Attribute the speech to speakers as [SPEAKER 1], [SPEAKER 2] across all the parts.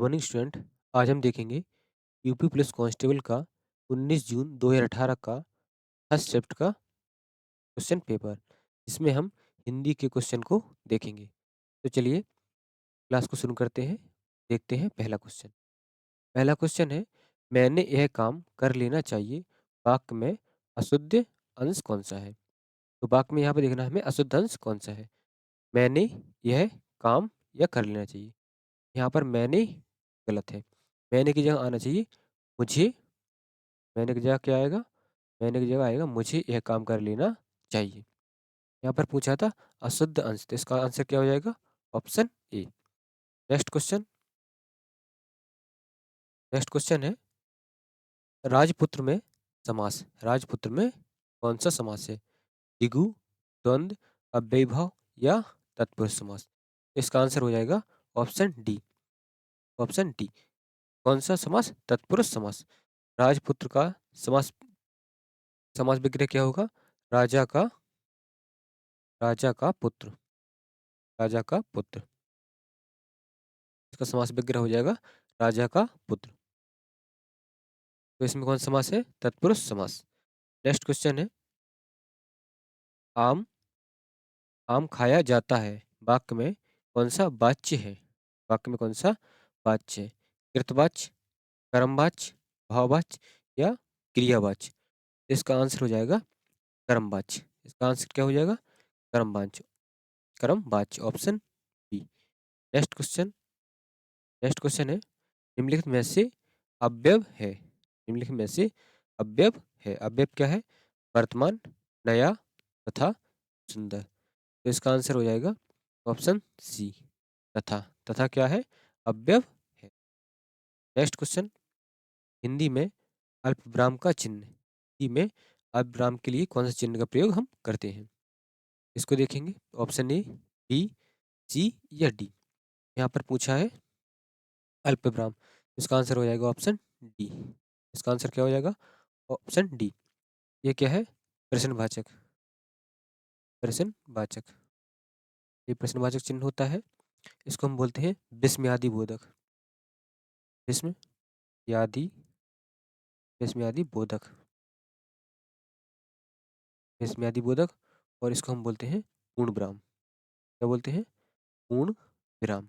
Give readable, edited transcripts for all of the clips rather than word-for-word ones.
[SPEAKER 1] Morning student. आज हम देखेंगे यूपी पुलिस कांस्टेबल का 19 जून 2018 का फर्स्ट शिफ्ट का क्वेश्चन पेपर, जिसमें हम हिंदी के क्वेश्चन को देखेंगे। तो चलिए क्लास को शुरू करते हैं। देखते हैं पहला क्वेश्चन है, मैंने यह काम कर लेना चाहिए, वाक्य में अशुद्ध अंश कौन सा है? तो वाक्य में यहाँ पे देखना हमें अशुद्ध अंश कौन सा है। मैंने यह काम या कर लेना चाहिए, यहाँ पर मैंने गलत है। मैंने की जगह आना चाहिए मुझे। मैंने की जगह क्या आएगा? मैंने की जगह आएगा मुझे यह काम कर लेना चाहिए। यहाँ पर पूछा था अशुद्ध अंश, तो इसका आंसर क्या हो जाएगा? Option A. Next question next question है, राजपुत्र में समास। राजपुत्र में कौन सा समास है? द्विगु, द्वंद्व, अव्ययीभाव या तत्पुरुष समास? इसका आंसर हो जाएगा ऑप्शन डी। Option D. कौन सा समास? तत्पुरुष समास। राजपुत्र का समास समास विग्रह क्या होगा? राजा का राजा का पुत्र। राजा का पुत्र। इसका समास विग्रह हो जाएगा राजा का पुत्र। तो इसमें कौन सा समास है? तत्पुरुष समास। नेक्स्ट क्वेश्चन है, आम आम खाया जाता है, वाक्य में कौन सा वाच्य है? वाक्य में कौन सा वाच्य है? कृतवाच्य, कर्मवाच्य, भाववाच्य या क्रियावाच्य? इसका आंसर हो जाएगा कर्मवाच्य। इसका आंसर क्या हो जाएगा? कर्मवाच्य। कर्मवाच्य, option B. Next question next question है, निम्नलिखित में से अव्यय है। निम्नलिखित में से अव्यय है। अव्यय क्या है? वर्तमान, नया तथा सुंदर। तो इसका आंसर हो जाएगा ऑप्शन सी, तथा। तथा क्या है? अव्यय है। नेक्स्ट क्वेश्चन, हिंदी में अल्पविराम का चिन्ह। हिंदी में अल्पविराम के लिए कौन सा चिन्ह का प्रयोग हम करते हैं? इसको देखेंगे। ऑप्शन ए, बी, सी या डी। यहाँ पर पूछा है अल्पविराम, इसका आंसर हो जाएगा ऑप्शन डी। इसका आंसर क्या हो जाएगा? Option D. ये क्या है? प्रश्नवाचक। प्रश्नवाचक। ये प्रश्नवाचक चिन्ह होता है। इसको हम बोलते हैं विस्मयादि बोधक। विस्मयादि विस्मयादि बोधक। विस्मयादि बोधक। और इसको हम बोलते हैं पूर्ण विराम। क्या बोलते हैं? पूर्ण विराम।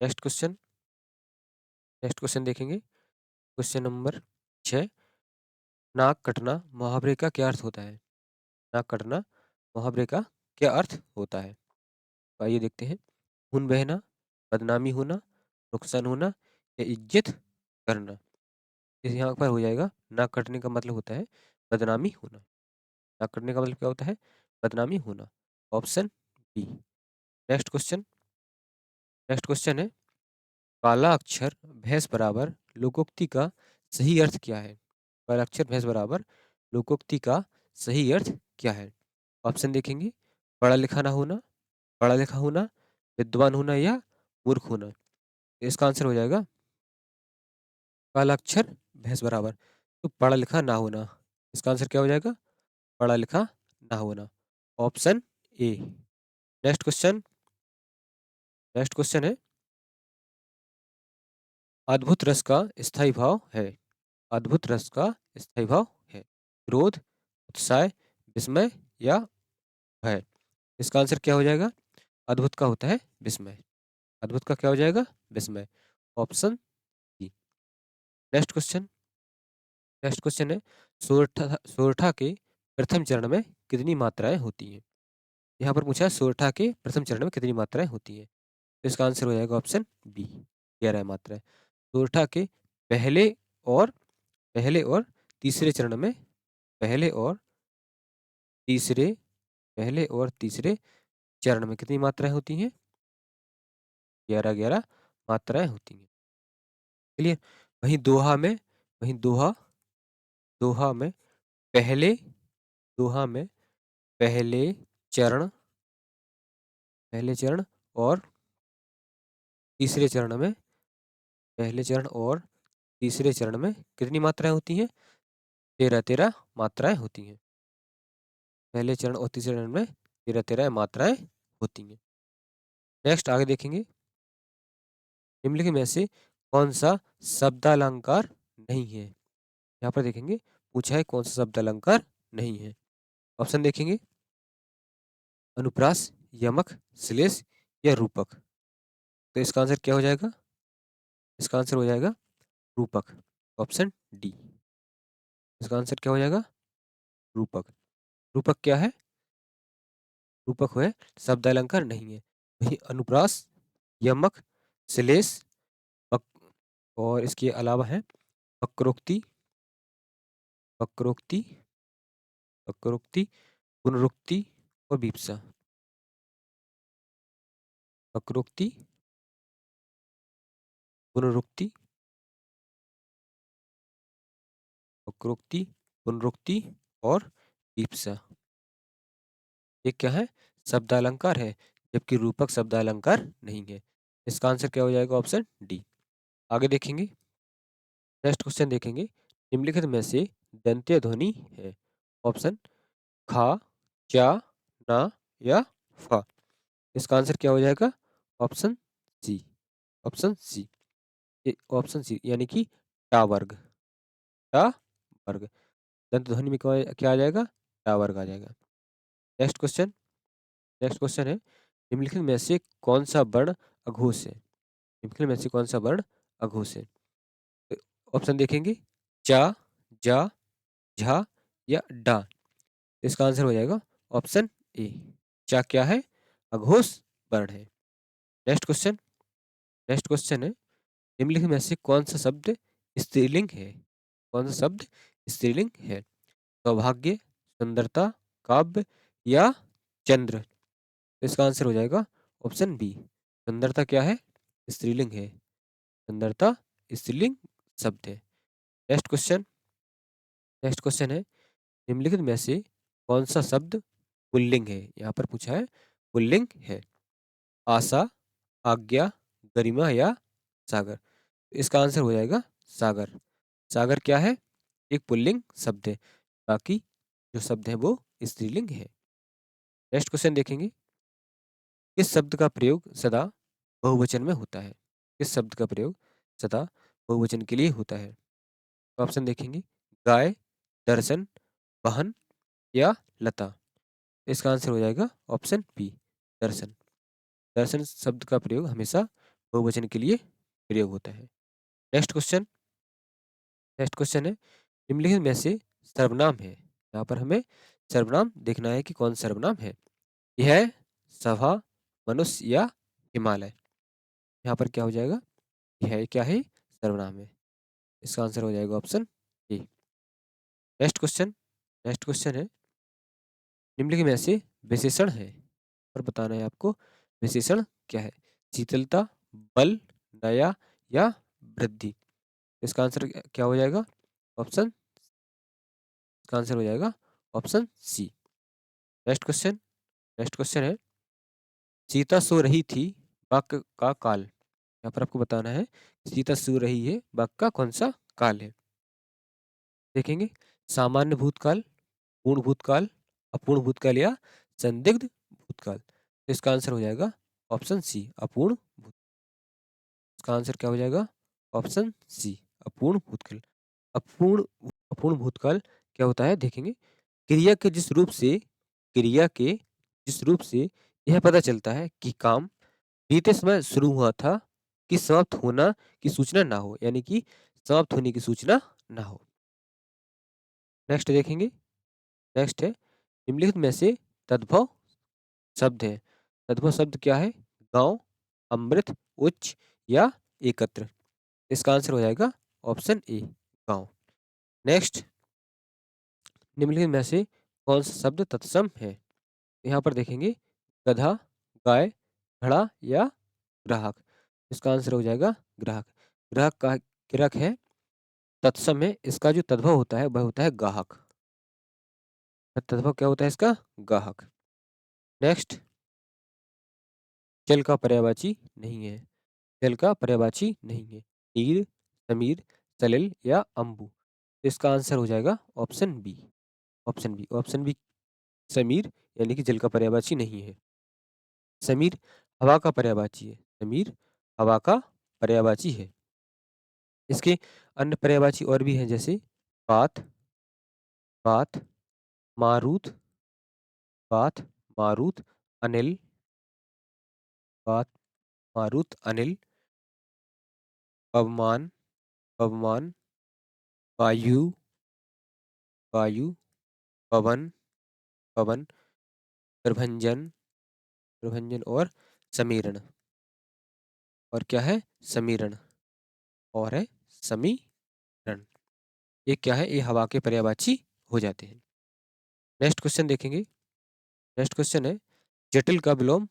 [SPEAKER 1] नेक्स्ट क्वेश्चन नेक्स्ट क्वेश्चन देखेंगे। क्वेश्चन नंबर 6, नाक कटना मुहावरे का क्या अर्थ होता है? नाक कटना मुहावरे का क्या अर्थ होता है? तो आइए देखते हैं। खून बहना, बदनामी होना, नुकसान होना या इज्जत करना? इस यहाँ पर हो जाएगा नाक कटने का मतलब होता है बदनामी होना। नाक कटने का मतलब क्या होता है? बदनामी होना। Option B. नेक्स्ट क्वेश्चन है, काला अक्षर भैंस बराबर लोकोक्ति का सही अर्थ क्या है? काला अक्षर भैंस बराबर लोकोक्ति का सही अर्थ क्या है? ऑप्शन देखेंगे। पढ़ा लिखा ना होना, पढ़ा लिखा होना, विद्वान होना या मूर्ख होना? इसका आंसर हो जाएगा काला अक्षर भैंस बराबर, तो पढ़ा लिखा ना होना। इसका आंसर क्या हो जाएगा? पढ़ा लिखा ना होना। Option A. Next question next question है, अद्भुत रस का स्थायी भाव है। अद्भुत रस का स्थायी भाव है। क्रोध, उत्साह, विस्मय या भय? इसका आंसर क्या हो जाएगा? अद्भुत का होता है विस्मय। अद्भुत का क्या हो जाएगा? विस्मय। Option B. Next question next question है, सोरठा सोरठा के प्रथम चरण में कितनी मात्राएं होती हैं? यहाँ पर पूछा है सोरठा के प्रथम चरण में कितनी मात्राएं होती हैं? तो इसका आंसर हो जाएगा ऑप्शन बी, 11 मात्राएं। सोरठा के पहले और पहले और तीसरे चरण में पहले और तीसरे पहले और तीसरे चरण में कितनी मात्राएं होती हैं? 11 11 मात्राएं होती हैं। चलिए, वहीं दोहा में वहीं दोहा दोहा में पहले दोहा में पहले चरण पहले चरण और तीसरे चरण में पहले चरण और तीसरे चरण में कितनी मात्राएं होती हैं? 13 13 मात्राएं होती हैं। पहले चरण और तीसरे चरण में 13 13 मात्राएं होती हैं। नेक्स्ट आगे देखेंगे, निम्नलिखित में से कौन सा शब्दालंकार नहीं है। यहाँ पर देखेंगे पूछा है कौन सा शब्दालंकार नहीं है। ऑप्शन देखेंगे, अनुप्रास, यमक, श्लेष या रूपक। तो इसका आंसर क्या हो जाएगा? इसका आंसर हो जाएगा रूपक, ऑप्शन डी। इसका आंसर क्या हो जाएगा? रूपक। रूपक क्या है? रूपक है शब्दालंकार नहीं है। वही अनुप्रास, यमक, श्लेष और इसके अलावा है वक्रोक्ति, वक्रोक्ति, वक्रोक्ति, पुनरुक्ति और विप्सा। वक्रोक्ति, पुनरुक्ति, वक्रोक्ति, पुनरुक्ति और विप्सा। ये क्या है? शब्दालंकार है, जबकि रूपक शब्दालंकार नहीं है। इसका आंसर क्या हो जाएगा? Option D. आगे देखेंगे, नेक्स्ट क्वेश्चन देखेंगे, निम्नलिखित में से दंत्य ध्वनि है। ऑप्शन खा, चा, ना या फा। इसका आंसर क्या हो जाएगा? Option C, option C, option C यानी कि टा वर्ग, टा वर्ग। दंत ध्वनि में क्या आ जाएगा? टा वर्ग आ जाएगा। नेक्स्ट क्वेश्चन, नेक्स्ट क्वेश्चन है, निम्नलिखित में से कौन सा वर्ण अघोष है। निम्नलिखित में से कौन सा वर्ण अघोष है? ऑप्शन देखेंगे, चा, जा, झा या डा। इसका आंसर हो जाएगा ऑप्शन ए। चा क्या है? अघोष वर्ण है। नेक्स्ट क्वेश्चन, नेक्स्ट क्वेश्चन है, निम्नलिखित में से कौन सा शब्द स्त्रीलिंग है? कौन सा शब्द स्त्रीलिंग है? सौभाग्य, सुंदरता, काव्य या चंद्र। इसका आंसर हो जाएगा ऑप्शन बी। सुंदरता क्या है? स्त्रीलिंग है। सुंदरता स्त्रीलिंग शब्द है। नेक्स्ट क्वेश्चन, नेक्स्ट क्वेश्चन है, निम्नलिखित में से कौन सा शब्द पुल्लिंग है? यहाँ पर पूछा है पुल्लिंग है। आशा, आज्ञा, गरिमा या सागर। इसका आंसर हो जाएगा सागर। सागर क्या है? एक पुल्लिंग शब्द है, बाकी जो शब्द है वो स्त्रीलिंग है। नेक्स्ट क्वेश्चन देखेंगे, किस शब्द का प्रयोग सदा बहुवचन में होता है? किस शब्द का प्रयोग सदा बहुवचन के लिए होता है? ऑप्शन देखेंगे, गाय, दर्शन, वाहन या लता। इसका आंसर हो जाएगा ऑप्शन बी, दर्शन। दर्शन शब्द का प्रयोग हमेशा बहुवचन के लिए प्रयोग होता है। नेक्स्ट क्वेश्चन, नेक्स्ट क्वेश्चन है, निम्नलिखित में से सर्वनाम है। यहाँ पर हमें सर्वनाम देखना है कि कौन सर्वनाम है। यह, सभा, मनुष्य या हिमालय। यहाँ पर क्या हो जाएगा? यह क्या है? सर्वनाम है। इसका आंसर हो जाएगा option A. Next question, next question है, निम्नलिखित में से विशेषण है और बताना है आपको विशेषण क्या है। शीतलता, बल, नया या वृद्धि। इसका आंसर क्या हो जाएगा? ऑप्शन, इसका आंसर हो जाएगा option C. Next question, next question है, सीता सो रही थी वाक्य का काल। यहाँ पर आपको बताना है सीता सो रही है वाक्य का कौन सा काल है। देखेंगे, सामान्य भूतकाल, पूर्ण भूतकाल, अपूर्ण भूतकाल या संदिग्ध भूतकाल। तो इसका आंसर हो जाएगा ऑप्शन सी, अपूर्ण भूत। इसका आंसर क्या हो जाएगा? ऑप्शन सी, अपूर्ण भूतकाल। अपूर्ण, अपूर्ण भूतकाल क्या होता है? देखेंगे, क्रिया के जिस रूप से, क्रिया के जिस रूप से यह पता चलता है कि काम बीते समय शुरू हुआ था कि समाप्त होना की सूचना ना हो, यानी कि समाप्त होने की सूचना ना हो। नेक्स्ट देखेंगे, नेक्स्ट है, निम्नलिखित में से तद्भव शब्द है। तद्भव शब्द क्या है? गांव, अमृत, उच्च या एकत्र। इसका आंसर हो जाएगा ऑप्शन ए, गांव। नेक्स्ट, निम्नलिखित में से कौन सा शब्द तत्सम है? यहाँ पर देखेंगे, गधा, गाय, घड़ा या ग्राहक। इसका आंसर हो जाएगा ग्राहक। ग्राहक का गिरक है, तत्सम है, इसका जो तद्भव होता है वह होता है गाहक। तद्भव क्या होता है इसका? गाहक। नेक्स्ट, जल का पर्यायवाची नहीं है। जल का पर्यायवाची नहीं है। नीर, समीर, सलिल या अम्बु। इसका आंसर हो जाएगा option B, option B, option B, समीर यानी कि जल का पर्यायवाची नहीं है। समीर हवा का पर्यायवाची है। समीर हवा का पर्यायवाची है। इसके अन्य पर्यायवाची और भी हैं, जैसे बात, बात, मारुत, बात, मारुत, अनिल, बात, मारुत, अनिल, पवमान, पवमान, वायु, वायु, पवन, पवन, प्रभंजन, प्रभंजन और समीरण। और क्या है? समीरण। और है समीरण। ये क्या है? ये हवा के पर्यायवाची हो जाते हैं। नेक्स्ट क्वेश्चन देखेंगे। नेक्स्ट क्वेश्चन है, जटिल का विलोम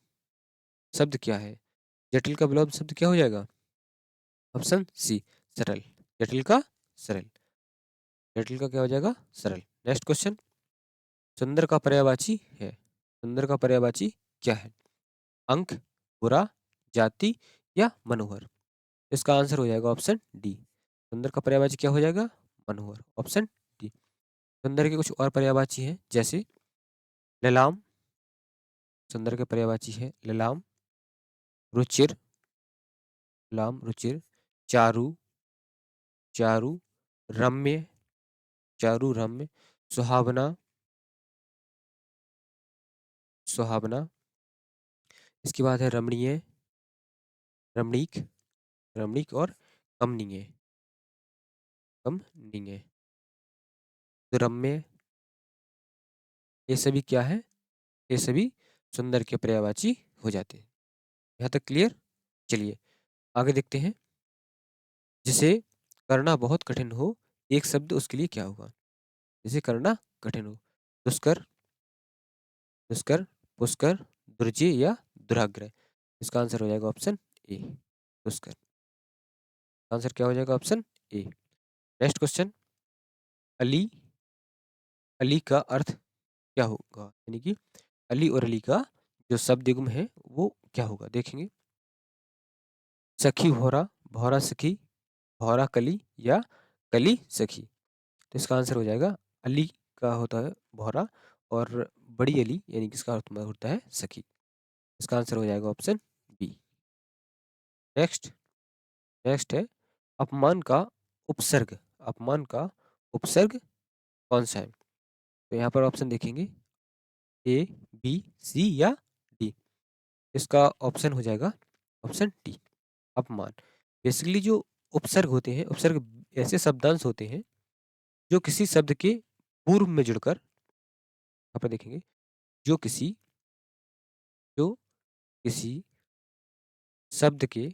[SPEAKER 1] शब्द क्या है? जटिल का विलोम शब्द क्या हो जाएगा? ऑप्शन सी, सरल। जटिल का सरल। जटिल का क्या हो जाएगा? सरल। नेक्स्ट क्वेश्चन, सुंदर का पर्यायवाची है। सुंदर का पर्यायवाची क्या है? अंक, बुरा, जाति या मनोहर। इसका आंसर हो जाएगा ऑप्शन डी। सुंदर का पर्यायवाची क्या हो जाएगा? मनोहर। Option D. सुंदर के कुछ और पर्यायवाची हैं, जैसे ललाम। सुंदर के पर्यायवाची है ललाम, रुचिर, लाम रुचिर, चारु, चारु, रम्य, चारु रम्य, सुहावना, सुहावना। इसके बाद है रमणीय, रमणीक, रमणीक और कमनीय, कमनीय, रम्य। ये सभी क्या है? ये सभी सुंदर के पर्यायवाची हो जाते हैं। यहाँ तक क्लियर? चलिए आगे देखते हैं। जिसे करना बहुत कठिन हो एक शब्द, उसके लिए क्या होगा? जिसे करना कठिन हो, दुष्कर, दुष्कर, पुष्कर, दुर्जय या दुराग्रह। इसका आंसर हो जाएगा ऑप्शन ए, दुष्कर। आंसर क्या हो जाएगा? Option A. Next question, Ali, Ali का अर्थ क्या होगा? यानी कि अली और अली का जो शब्द युग्म है वो क्या होगा, देखेंगे। सखी भौरा, भौरा सखी, भौरा कली या कली सखी। तो इसका आंसर हो जाएगा, अली का होता है भौरा और बड़ी अली यानी कि इसका अर्थ होता है सखी। इसका आंसर हो जाएगा ऑप्शन बी। नेक्स्ट, नेक्स्ट है, अपमान का उपसर्ग। अपमान का उपसर्ग कौन सा है? तो यहाँ पर ऑप्शन देखेंगे, ए, बी, सी या डी। इसका ऑप्शन हो जाएगा ऑप्शन डी, अपमान। बेसिकली जो उपसर्ग होते हैं, उपसर्ग ऐसे शब्दांश होते हैं जो किसी शब्द के पूर्व में जुड़कर, यहाँ पर देखेंगे, जो किसी, जो किसी शब्द के,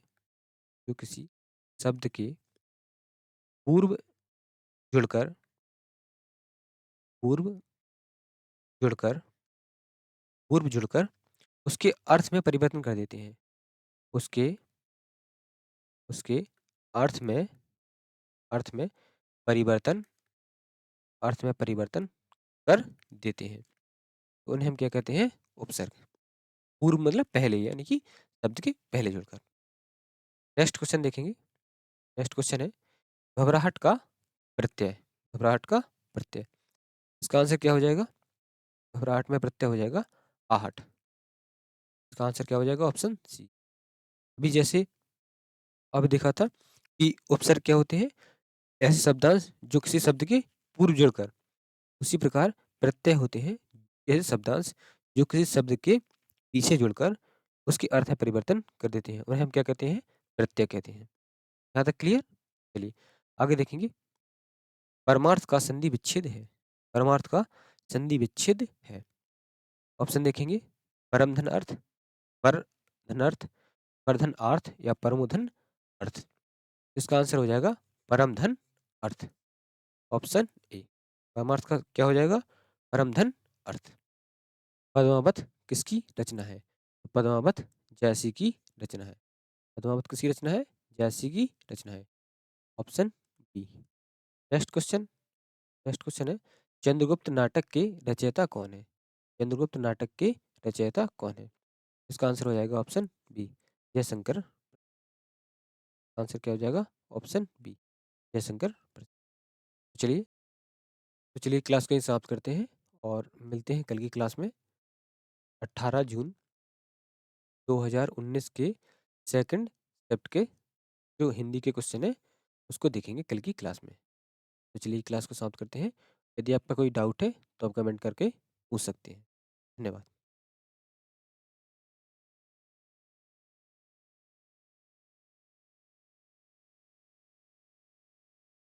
[SPEAKER 1] जो किसी शब्द के पूर्व जुड़कर, पूर्व जुड़कर, पूर्व जुड़कर उसके अर्थ में परिवर्तन कर देते हैं। उसके, उसके अर्थ में, अर्थ में परिवर्तन, अर्थ में परिवर्तन कर देते हैं, तो उन्हें हम क्या कहते हैं? उपसर्ग। पूर्व मतलब पहले, यानी कि शब्द के पहले जुड़कर। नेक्स्ट क्वेश्चन देखेंगे। नेक्स्ट क्वेश्चन है, घबराहट का प्रत्यय। घबराहट का प्रत्यय। इसका आंसर क्या हो जाएगा? घबराहट में प्रत्यय हो जाएगा आहट। इसका आंसर क्या हो जाएगा? Option C. अभी जैसे अब देखा था कि उपसर्ग क्या होते हैं? ऐसे शब्दांश जो किसी शब्द के पूर्व जुड़कर, उसी प्रकार प्रत्यय होते हैं ऐसे शब्दांश जो किसी शब्द के पीछे जुड़कर उसके अर्थ में परिवर्तन कर देते हैं, उन्हें हम क्या कहते हैं? प्रत्यय कहते हैं। यहाँ तक क्लियर? चलिए आगे देखेंगे। परमार्थ का संधि विच्छेद है। परमार्थ का संधि विच्छेद है। ऑप्शन देखेंगे, परम धन अर्थ, पर धन अर्थ, परधन अर्थ या परमोधन अर्थ। इसका आंसर हो जाएगा परम धन अर्थ। Option A. परमार्थ का क्या हो जाएगा? परम धन अर्थ। पद्मावत किसकी रचना है? पद्मावत जैसी की रचना है। पद्मावत किसकी रचना है? जैसी की रचना है। Option B. Next question, next question है, चंद्रगुप्त नाटक के रचयिता कौन है? चंद्रगुप्त नाटक के रचयिता कौन है? इसका आंसर हो जाएगा ऑप्शन बी, जयशंकर। आंसर क्या हो जाएगा? Option B, Jaishankar. चलिए, तो चलिए क्लास को ही समाप्त करते हैं और मिलते हैं कल की क्लास में। 18 जून 2019 के सेकंड शिफ्ट के जो हिंदी के क्वेश्चन है उसको देखेंगे कल की क्लास में। तो चलिए क्लास को समाप्त करते हैं। यदि आपका कोई डाउट है तो आप कमेंट करके पूछ सकते हैं। धन्यवाद।